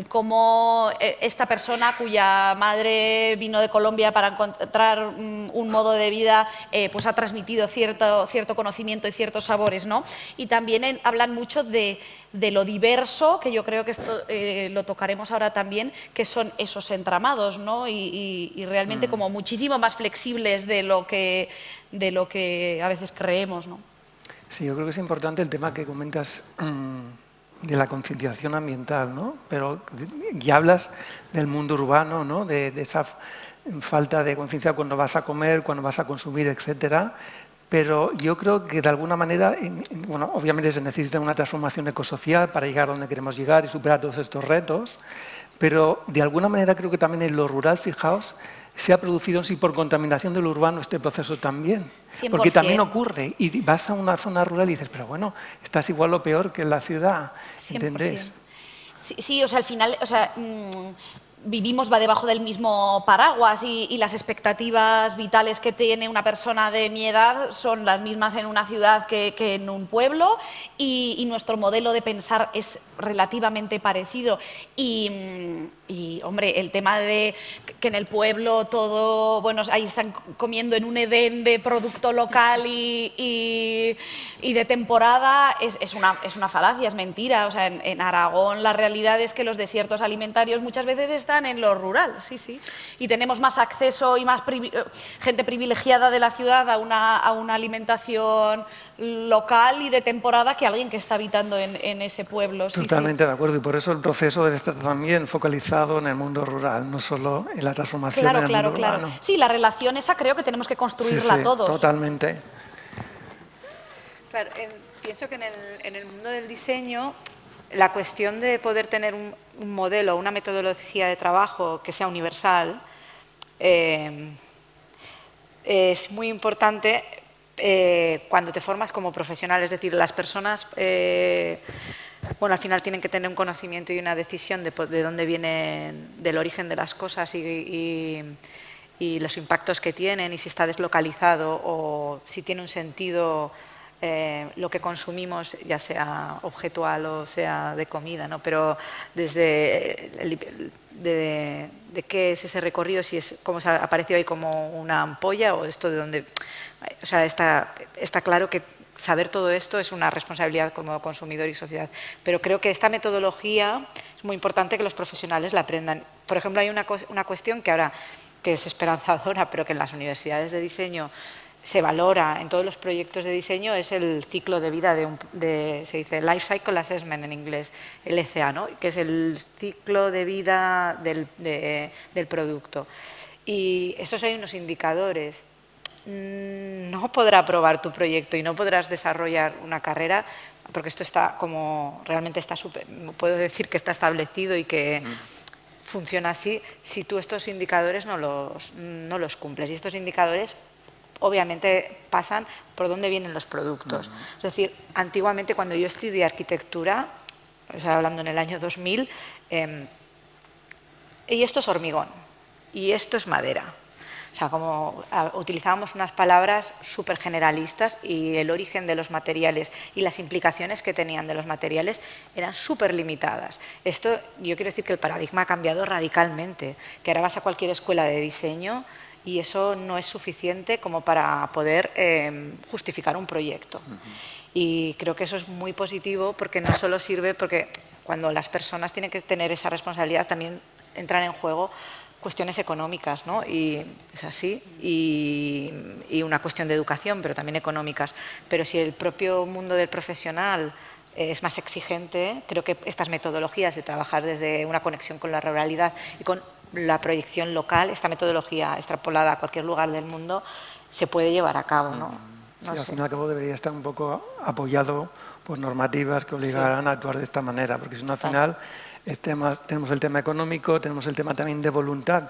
cómo esta persona cuya madre vino de Colombia para encontrar un modo de vida, pues ha transmitido cierto conocimiento y ciertos sabores, ¿no? Y también hablan mucho de lo diverso, que yo creo que esto lo tocaremos ahora también, que son esos entramados, ¿no? Y realmente como muchísimo más flexibles de lo que a veces creemos, ¿no? Sí, yo creo que es importante el tema que comentas de la concienciación ambiental, ¿no? Pero y hablas del mundo urbano, ¿no? De esa falta de conciencia cuando vas a comer, cuando vas a consumir, etcétera. Pero yo creo que de alguna manera, bueno, obviamente se necesita una transformación ecosocial para llegar a donde queremos llegar y superar todos estos retos, pero de alguna manera creo que también en lo rural, fijaos, se ha producido, sí, por contaminación del urbano este proceso también. 100%. Porque también ocurre, y vas a una zona rural y dices, pero bueno, estás igual o peor que en la ciudad, ¿entendés? 100%. Sí, o sea, al final, o sea, vivimos debajo del mismo paraguas y las expectativas vitales que tiene una persona de mi edad son las mismas en una ciudad que en un pueblo y nuestro modelo de pensar es relativamente parecido. Y, hombre, el tema de que en el pueblo todo, bueno, ahí están comiendo en un Edén de producto local y de temporada, es una falacia, es mentira. O sea, en Aragón la realidad es que los desiertos alimentarios muchas veces están en lo rural, sí. Y tenemos más acceso y más gente privilegiada de la ciudad a una alimentación local y de temporada que alguien que está habitando en ese pueblo. Totalmente de acuerdo, y por eso el proceso debe estar también focalizado en el mundo rural, no solo en la transformación en el mundo urbano. Sí, la relación esa creo que tenemos que construirla todos. Totalmente. Claro, pienso que en el mundo del diseño la cuestión de poder tener un modelo, una metodología de trabajo que sea universal es muy importante cuando te formas como profesional. Es decir, las personas al final tienen que tener un conocimiento y una decisión de dónde vienen, del origen de las cosas y los impactos que tienen, y si está deslocalizado o si tiene un sentido lo que consumimos, ya sea objetual o sea de comida, ¿no? Pero desde de qué es ese recorrido, si es como se ha aparecido ahí como una ampolla o esto de dónde, o sea, está claro que saber todo esto es una responsabilidad como consumidor y sociedad. Pero creo que esta metodología es muy importante que los profesionales la aprendan. Por ejemplo, hay una cuestión que es esperanzadora, pero que en las universidades de diseño se valora en todos los proyectos de diseño, es el ciclo de vida se dice Life Cycle Assessment en inglés, LCA, ¿no? Que es el ciclo de vida del producto. Y estos hay unos indicadores. No podrá aprobar tu proyecto y no podrás desarrollar una carrera, porque esto está realmente está puedo decir que está establecido y que funciona así, si tú estos indicadores no los cumples. Y estos indicadores obviamente pasan por dónde vienen los productos. Es decir, antiguamente cuando yo estudié arquitectura, o sea, hablando en el año 2000, y esto es hormigón y esto es madera. O sea, como utilizábamos unas palabras súper generalistas y el origen de los materiales y las implicaciones que tenían de los materiales eran súper limitadas. Esto, yo quiero decir que el paradigma ha cambiado radicalmente, que ahora vas a cualquier escuela de diseño y eso no es suficiente como para poder justificar un proyecto. Y creo que eso es muy positivo porque no solo sirve, porque cuando las personas tienen que tener esa responsabilidad también entran en juego cuestiones económicas, ¿no? Y es así, y una cuestión de educación, pero también económicas. Pero si el propio mundo del profesional es más exigente, creo que estas metodologías de trabajar desde una conexión con la ruralidad y con la proyección local, esta metodología extrapolada a cualquier lugar del mundo, se puede llevar a cabo, ¿no? Sí, al fin y al cabo debería estar un poco apoyado por normativas que obligaran a actuar de esta manera, porque si no al final tenemos el tema económico, tenemos el tema también de voluntad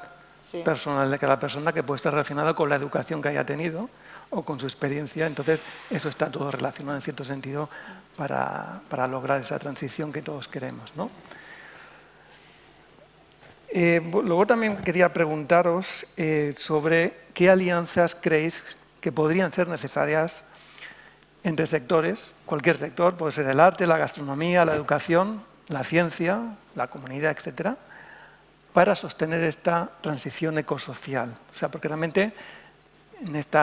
personal de cada persona que puede estar relacionada con la educación que haya tenido o con su experiencia. Entonces, eso está todo relacionado en cierto sentido para lograr esa transición que todos queremos, ¿no? Luego también quería preguntaros sobre qué alianzas creéis que podrían ser necesarias entre sectores, cualquier sector, puede ser el arte, la gastronomía, la educación, la ciencia, la comunidad, etcétera, para sostener esta transición ecosocial. O sea, porque realmente en este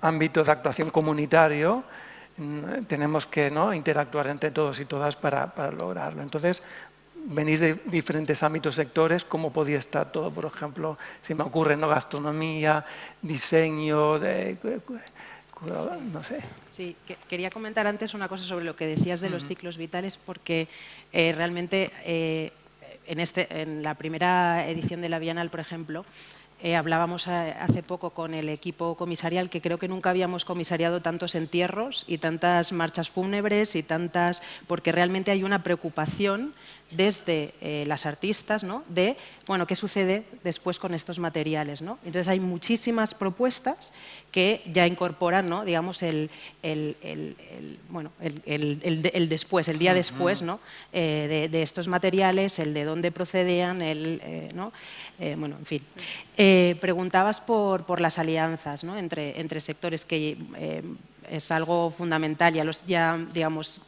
ámbito de actuación comunitario tenemos que, ¿no?, interactuar entre todos y todas para lograrlo. Entonces, venís de diferentes ámbitos, sectores, ¿cómo podía estar todo? Por ejemplo, si me ocurre, ¿no?, gastronomía, diseño, no sé. Sí, quería comentar antes una cosa sobre lo que decías de los ciclos vitales, porque realmente en la primera edición de la Bienal, por ejemplo, hablábamos hace poco con el equipo comisarial que creo que nunca habíamos comisariado tantos entierros y tantas marchas fúnebres y tantas, porque realmente hay una preocupación desde las artistas, ¿no?, de, bueno, qué sucede después con estos materiales, ¿no? Entonces hay muchísimas propuestas que ya incorporan, ¿no?, digamos, el después, el día después, ¿no?, de estos materiales, el de dónde procedían, ¿no? Bueno, en fin. Preguntabas por las alianzas, ¿no?, entre sectores, que es algo fundamental. Ya digamos,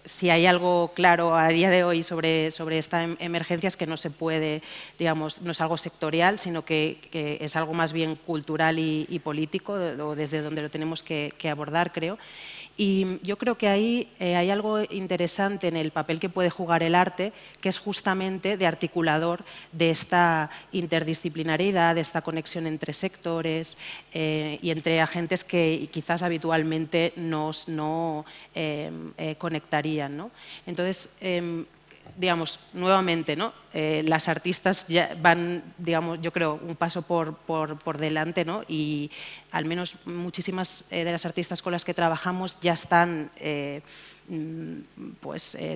si hay algo claro a día de hoy sobre esta emergencia es que no se puede, digamos, no es algo sectorial, sino que es algo más bien cultural y político, o desde donde lo tenemos que abordar, creo. Y yo creo que ahí hay algo interesante en el papel que puede jugar el arte, que es justamente de articulador de esta interdisciplinariedad, de esta conexión entre sectores y entre agentes que quizás habitualmente no conectarían, ¿no? Entonces, digamos, nuevamente, ¿no?, las artistas ya van, digamos, yo creo, un paso por delante, ¿no? Y al menos muchísimas de las artistas con las que trabajamos ya están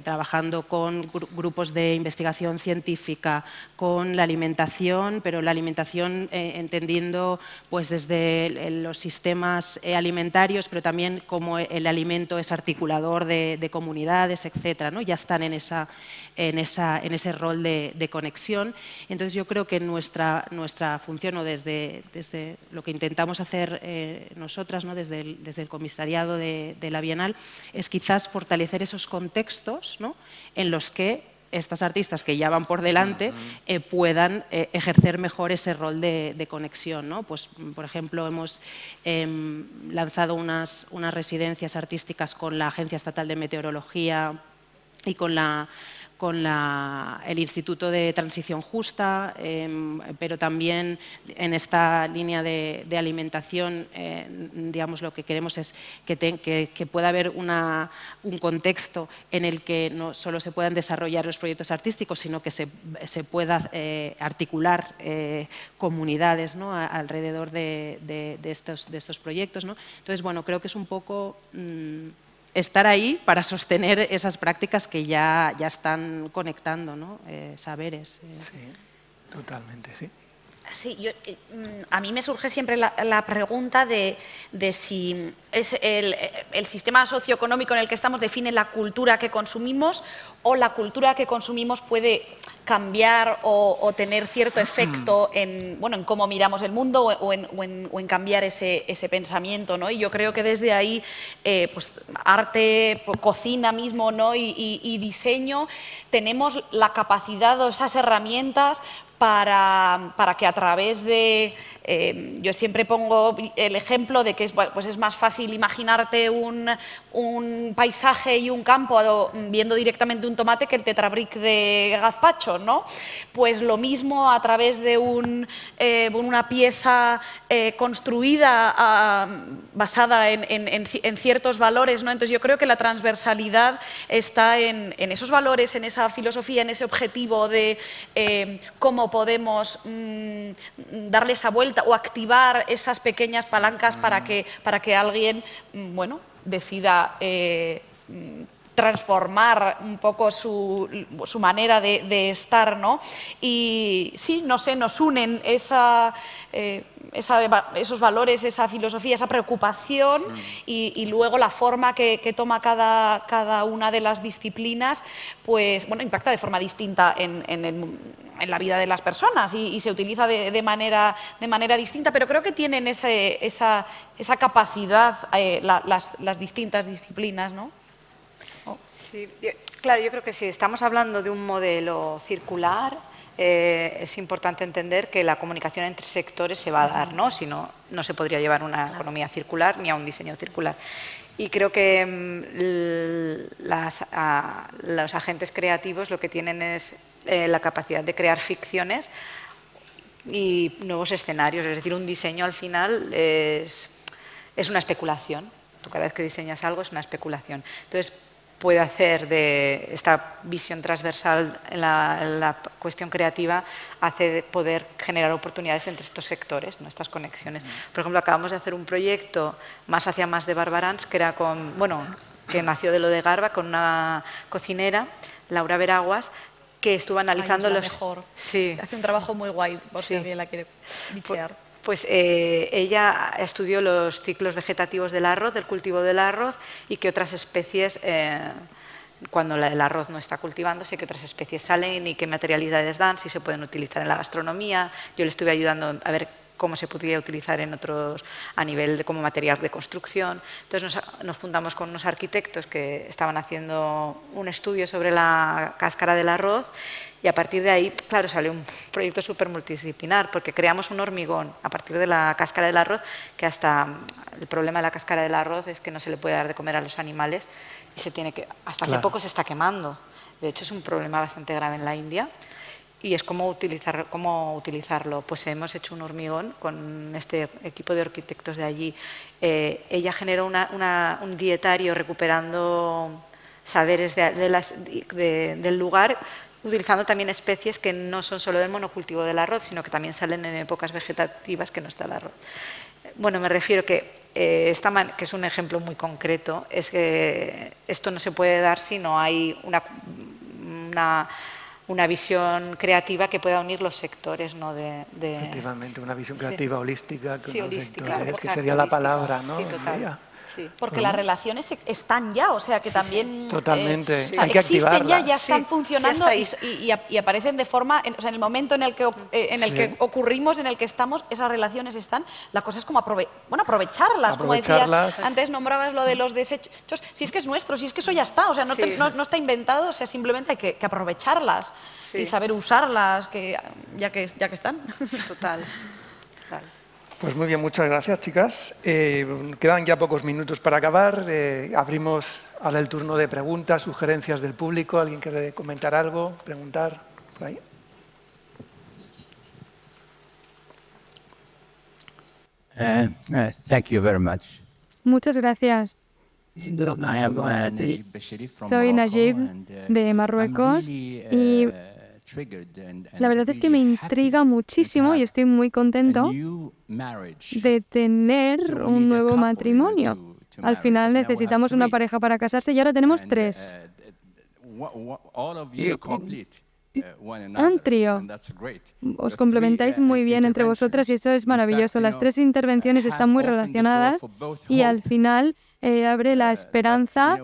trabajando con grupos de investigación científica, con la alimentación, pero la alimentación entendiendo pues desde los sistemas alimentarios, pero también como el alimento es articulador de comunidades, etcétera, ¿no? Ya están en ese rol de conexión. Entonces yo creo que nuestra función, o desde lo que intentamos hacer nosotras, ¿no?, desde el comisariado de la Bienal, es quizás fortalecer esos contextos, ¿no?, en los que estas artistas que ya van por delante puedan ejercer mejor ese rol de conexión, ¿no? Pues, por ejemplo, hemos lanzado unas residencias artísticas con la Agencia Estatal de Meteorología y con el Instituto de Transición Justa, pero también en esta línea de alimentación, digamos, lo que queremos es que pueda haber un contexto en el que no solo se puedan desarrollar los proyectos artísticos, sino que se pueda articular comunidades, ¿no?, alrededor de estos proyectos, ¿no? Entonces, bueno, creo que es un poco estar ahí para sostener esas prácticas que ya están conectando, ¿no?, saberes. Sí, totalmente, sí. Sí, a mí me surge siempre la pregunta de si es el sistema socioeconómico en el que estamos define la cultura que consumimos, o la cultura que consumimos puede cambiar o tener cierto efecto en, bueno, en cómo miramos el mundo o en cambiar ese pensamiento, ¿no? Y yo creo que desde ahí, pues arte, cocina mismo, ¿no? y diseño, tenemos la capacidad o esas herramientas para que a través de... yo siempre pongo el ejemplo de que pues es más fácil imaginarte un paisaje y un campo viendo directamente un tomate que el tetrabric de gazpacho, ¿no? Pues lo mismo a través de una pieza construida basada en ciertos valores, ¿no? Entonces yo creo que la transversalidad está en esos valores, en esa filosofía, en ese objetivo de cómo podemos darle esa vuelta o activar esas pequeñas palancas para que alguien, bueno, decida transformar un poco su manera de estar, ¿no? Y sí, no sé, nos unen esos valores, esa filosofía, esa preocupación y luego la forma que toma cada una de las disciplinas, pues bueno, impacta de forma distinta en la vida de las personas y se utiliza de manera distinta, pero creo que tienen esa capacidad las distintas disciplinas, ¿no? Sí, claro, yo creo que si estamos hablando de un modelo circular, es importante entender que la comunicación entre sectores se va a dar, ¿no? Si no, no se podría llevar una economía circular ni a un diseño circular. Y creo que los agentes creativos lo que tienen es la capacidad de crear ficciones y nuevos escenarios. Es decir, un diseño al final es una especulación. Tú cada vez que diseñas algo es una especulación. Entonces, puede hacer de esta visión transversal en la cuestión creativa, hace poder generar oportunidades entre estos sectores, ¿no? Estas conexiones. Por ejemplo, acabamos de hacer un proyecto más hacia más de Barbarans, que era que nació de lo de Garba, con una cocinera, Laura Veraguas, que estuvo analizando los... mejor. Sí. Hace un trabajo muy guay, por si alguien la quiere bichear. Pues ella estudió los ciclos vegetativos del arroz, del cultivo del arroz, y que otras especies, cuando el arroz no está cultivándose, que otras especies salen y qué materialidades dan, si se pueden utilizar en la gastronomía. Yo le estuve ayudando a ver cómo se podía utilizar en otros, a nivel como material de construcción. Entonces nos juntamos con unos arquitectos que estaban haciendo un estudio sobre la cáscara del arroz. Y a partir de ahí, claro, salió un proyecto súper multidisciplinar, porque creamos un hormigón a partir de la cáscara del arroz, que hasta el problema de la cáscara del arroz es que no se le puede dar de comer a los animales y hasta hace poco se está quemando. De hecho, es un problema bastante grave en la India. Y es cómo utilizarlo. Pues hemos hecho un hormigón con este equipo de arquitectos de allí. Ella generó un dietario recuperando saberes del lugar, utilizando también especies que no son solo del monocultivo del arroz, sino que también salen en épocas vegetativas que no está el arroz. Bueno, me refiero que que es un ejemplo muy concreto, es que esto no se puede dar si no hay una visión creativa que pueda unir los sectores, ¿no? Efectivamente, una visión creativa holística, que sería la palabra, ¿no? Sí, total. Sí, porque las relaciones están ya, o sea que también totalmente. Hay que existen ya están sí, funcionando y aparecen de forma, o sea, en el momento en el que que ocurrimos, en el que estamos, esas relaciones están. La cosa es como aprovecharlas, como decías antes, nombrabas lo de los desechos. Si es que es nuestro, si es que eso ya está, o sea, no está inventado, o sea, simplemente hay que aprovecharlas y saber usarlas, ya que están. Total. Pues muy bien, muchas gracias, chicas. Quedan ya pocos minutos para acabar. Abrimos ahora el turno de preguntas, sugerencias del público. ¿Alguien quiere comentar algo, preguntar? Por ahí. Thank you very much. Muchas gracias. Soy Najib de Marruecos y la verdad es que me intriga muchísimo y estoy muy contento de tener un nuevo matrimonio. Al final necesitamos una pareja para casarse y ahora tenemos 3. Un trío. Os complementáis muy bien entre vosotras y eso es maravilloso. Las 3 intervenciones están muy relacionadas y al final abre la esperanza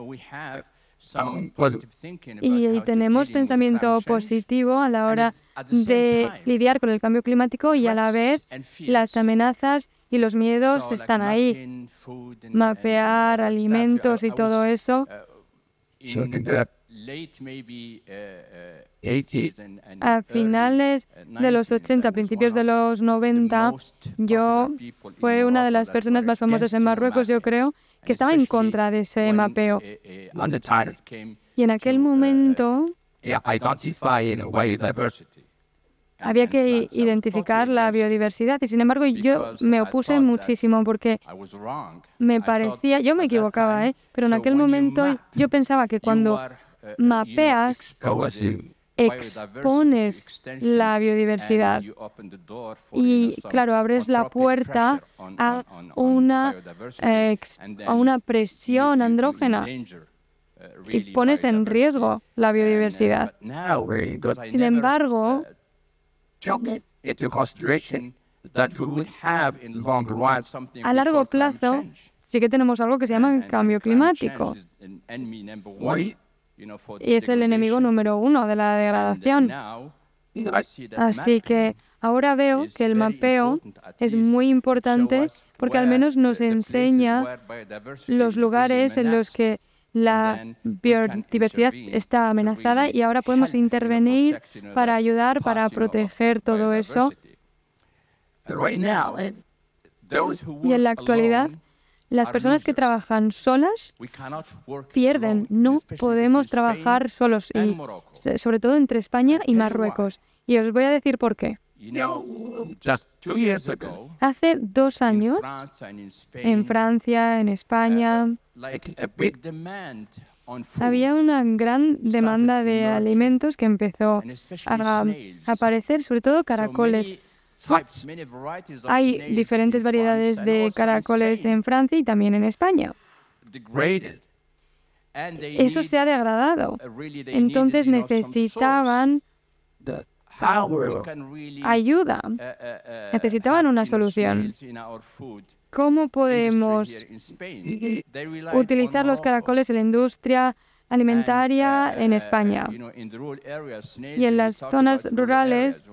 Y tenemos pensamiento positivo a la hora de lidiar con el cambio climático y a la vez las amenazas y los miedos están ahí. Mapear alimentos y todo eso. A finales de los 80, principios de los 90, fue una de las personas más famosas en Marruecos, yo creo, que estaba en contra de ese mapeo. Y en aquel momento había que identificar la biodiversidad y sin embargo yo me opuse muchísimo porque me parecía, yo me equivocaba, pero en aquel momento yo pensaba que cuando mapeas, expones la biodiversidad y, claro, abres la puerta a una presión andrógena y pones en riesgo la biodiversidad. Sin embargo, a largo plazo sí que tenemos algo que se llama cambio climático. Y es el enemigo número 1 de la degradación. Así que ahora veo que el mapeo es muy importante porque al menos nos enseña los lugares en los que la biodiversidad está amenazada y ahora podemos intervenir para ayudar, para proteger todo eso. Y en la actualidad, las personas que trabajan solas pierden. No podemos trabajar solos, y sobre todo entre España y Marruecos. Y os voy a decir por qué. Hace 2 años, en Francia, en España, había una gran demanda de alimentos que empezó a aparecer, sobre todo caracoles. Hay diferentes variedades de caracoles en Francia y también en España. Eso se ha degradado. Entonces necesitaban ayuda, necesitaban una solución. ¿Cómo podemos utilizar los caracoles en la industria alimentaria en España? Y en las zonas rurales,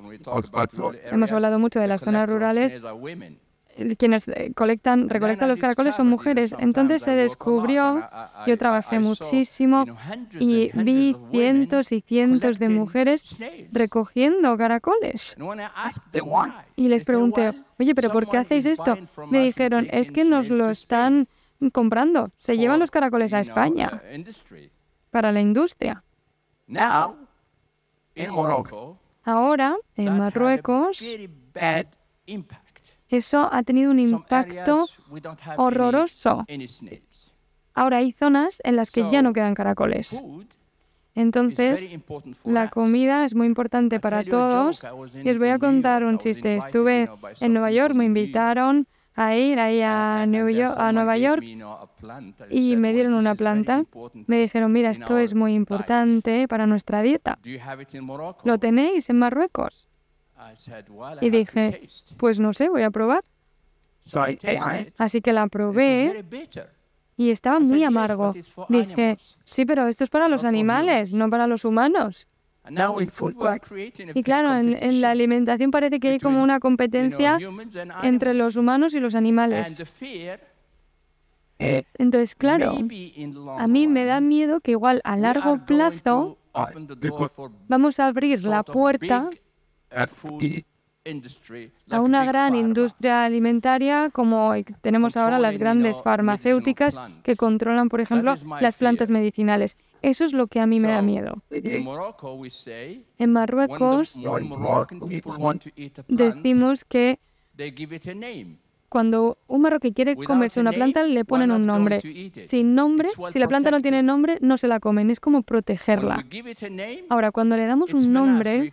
hemos hablado mucho de las zonas rurales, quienes recolectan los caracoles son mujeres. Entonces se descubrió, yo trabajé muchísimo y vi cientos y cientos de mujeres recogiendo caracoles. Y les pregunté, oye, ¿pero por qué hacéis esto? Me dijeron, es que nos lo están comprando. Se llevan los caracoles a España para la industria. Ahora, en Marruecos, eso ha tenido un impacto horroroso. Ahora hay zonas en las que ya no quedan caracoles. Entonces, la comida es muy importante para todos. Y os voy a contar un chiste. Estuve en Nueva York, me invitaron a ir ahí a Nueva York y me dieron una planta. Me dijeron, mira, esto es muy importante para nuestra dieta. ¿Lo tenéis en Marruecos? Y dije, pues no sé, voy a probar. Así que la probé y estaba muy amargo. Dije, sí, pero esto es para los animales, no para los humanos. Y claro, en la alimentación parece que hay como una competencia entre los humanos y los animales. Entonces, claro, a mí me da miedo que igual a largo plazo vamos a abrir la puerta a una gran industria alimentaria como tenemos ahora las grandes farmacéuticas que controlan, por ejemplo, las plantas medicinales. Eso es lo que a mí me da miedo. En Marruecos decimos que cuando un marroquí quiere comerse una planta le ponen un nombre. Sin nombre, si la planta no tiene nombre, no se la comen. Es como protegerla. Ahora, cuando le damos un nombre,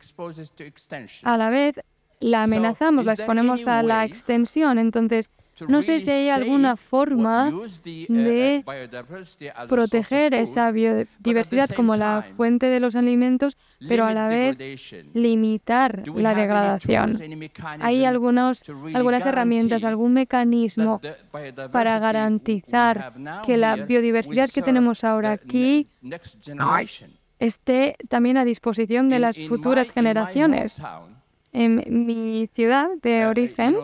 a la vez la amenazamos, la exponemos a la extensión. Entonces, No sé si hay alguna forma de proteger esa biodiversidad como la fuente de los alimentos, pero a la vez limitar la degradación. ¿Hay algunas herramientas, algún mecanismo para garantizar que la biodiversidad que tenemos ahora aquí esté también a disposición de las futuras generaciones? En mi ciudad de origen,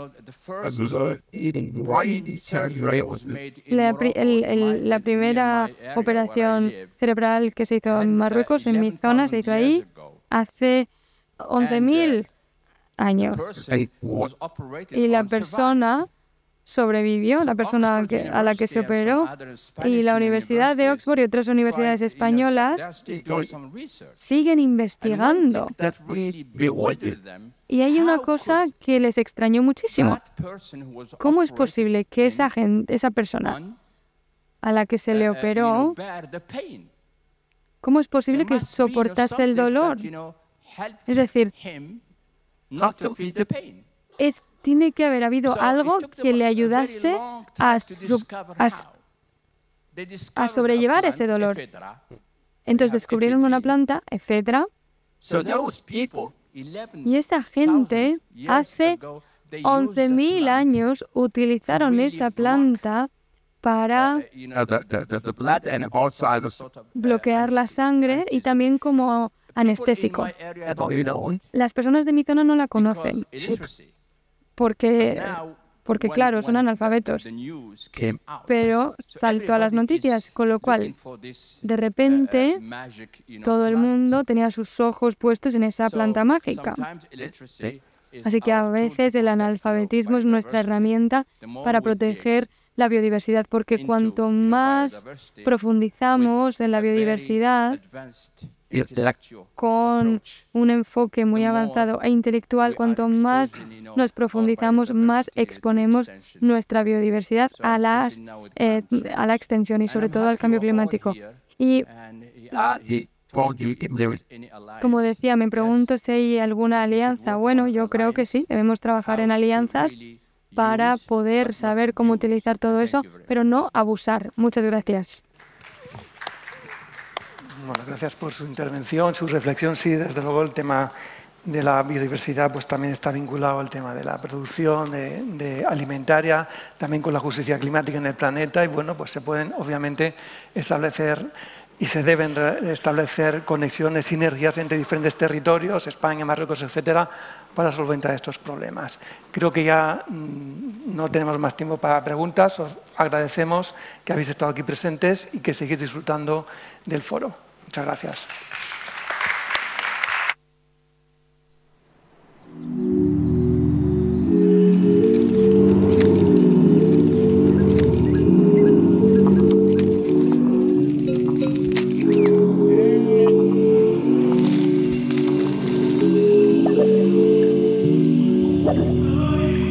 la primera operación cerebral que se hizo en Marruecos, en mi zona, se hizo ahí hace 11.000 años. Y la persona sobrevivió, la persona a la que se operó, y la Universidad de Oxford y otras universidades españolas siguen investigando. Y hay una cosa que les extrañó muchísimo. ¿Cómo es posible que esa persona a la que se le operó, cómo es posible que soportase el dolor? Es decir, tiene que haber habido algo que le ayudase a sobrellevar ese dolor. Entonces descubrieron una planta, etc. Y esa gente hace 11.000 años utilizaron esa planta para bloquear la sangre y también como anestésico. Las personas de mi zona no la conocen, porque claro, son analfabetos. Pero saltó a las noticias, con lo cual, de repente, todo el mundo tenía sus ojos puestos en esa planta mágica. Así que a veces el analfabetismo es nuestra herramienta para proteger la biodiversidad, porque cuanto más profundizamos en la biodiversidad, con un enfoque muy avanzado e intelectual, cuanto más nos profundizamos, más exponemos nuestra biodiversidad a la extensión y sobre todo al cambio climático. Y como decía, me pregunto si hay alguna alianza. Bueno, yo creo que sí, debemos trabajar en alianzas para poder saber cómo utilizar todo eso, pero no abusar. Muchas gracias. Bueno, gracias por su intervención, su reflexión. Sí, desde luego el tema de la biodiversidad pues también está vinculado al tema de la producción de alimentaria, también con la justicia climática en el planeta, y bueno, pues se pueden obviamente establecer y se deben establecer conexiones, sinergias entre diferentes territorios, España, Marruecos, etcétera, para solventar estos problemas. Creo que ya no tenemos más tiempo para preguntas. Os agradecemos que habéis estado aquí presentes y que seguís disfrutando del foro. Muchas gracias. Bye.